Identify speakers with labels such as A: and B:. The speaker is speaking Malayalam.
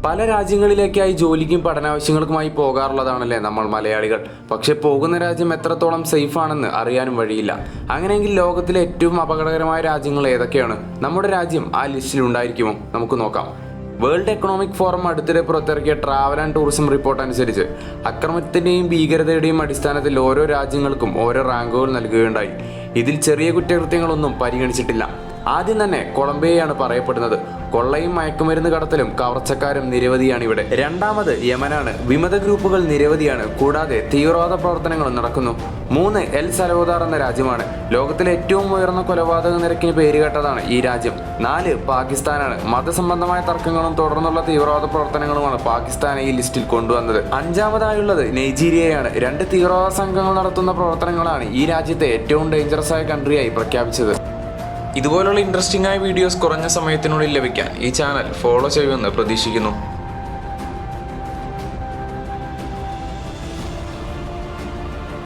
A: പല രാജ്യങ്ങളിലേക്കായി ജോലിക്കും പഠനാവശ്യങ്ങൾക്കുമായി പോകാറുള്ളതാണല്ലേ നമ്മൾ മലയാളികൾ. പക്ഷെ പോകുന്ന രാജ്യം എത്രത്തോളം സേഫ് ആണെന്ന് അറിയാനും വഴിയില്ല. അങ്ങനെയെങ്കിൽ ലോകത്തിലെ ഏറ്റവും അപകടകരമായ രാജ്യങ്ങൾ ഏതൊക്കെയാണ്? നമ്മുടെ രാജ്യം ആ ലിസ്റ്റിൽ ഉണ്ടായിരിക്കുമോ? നമുക്ക് നോക്കാം. വേൾഡ് എക്കണോമിക് ഫോറം അടുത്തിടെ പുറത്തിറക്കിയ ട്രാവൽ ആൻഡ് ടൂറിസം റിപ്പോർട്ട് അനുസരിച്ച് അക്രമത്തിൻ്റെയും ഭീകരതയുടെയും അടിസ്ഥാനത്തിൽ ഓരോ രാജ്യങ്ങൾക്കും ഓരോ റാങ്കുകൾ നൽകുകയുണ്ടായി. ഇതിൽ ചെറിയ കുറ്റകൃത്യങ്ങളൊന്നും പരിഗണിച്ചിട്ടില്ല. ആദ്യം തന്നെ കൊളംബിയയാണ് പറയപ്പെടുന്നത്. കൊള്ളയും മയക്കുമരുന്ന് കടത്തലും കവർച്ചക്കാരും നിരവധിയാണ് ഇവിടെ. രണ്ടാമത് യമനാണ്. വിമത ഗ്രൂപ്പുകൾ നിരവധിയാണ്, കൂടാതെ തീവ്രവാദ പ്രവർത്തനങ്ങളും നടക്കുന്നു. 3 എൽ സൽവദോർ എന്ന രാജ്യമാണ്. ലോകത്തിലെ ഏറ്റവും ഉയർന്ന കൊലപാതക നിരക്കിന് പേരുകേട്ടതാണ് ഈ രാജ്യം. 4 പാകിസ്ഥാനാണ്. മതസംബന്ധമായ തർക്കങ്ങളും തുടർന്നുള്ള തീവ്രവാദ പ്രവർത്തനങ്ങളുമാണ് പാകിസ്ഥാനെ ഈ ലിസ്റ്റിൽ കൊണ്ടുവന്നത്. 5ാമതായുള്ളത് നൈജീരിയയാണ്. 2 തീവ്രവാദ സംഘങ്ങൾ നടത്തുന്ന പ്രവർത്തനങ്ങളാണ് ഈ രാജ്യത്തെ ഏറ്റവും ഡേഞ്ചറസ് ആയ കൺട്രിയായി പ്രഖ്യാപിച്ചത്. ഇതുപോലുള്ള ഇൻട്രസ്റ്റിംഗ് ആയ വീഡിയോസ് കുറഞ്ഞ സമയത്തിനുള്ളിൽ ലഭിക്കാൻ ഈ ചാനൽ ഫോളോ ചെയ്യുമെന്ന് പ്രതീക്ഷിക്കുന്നു.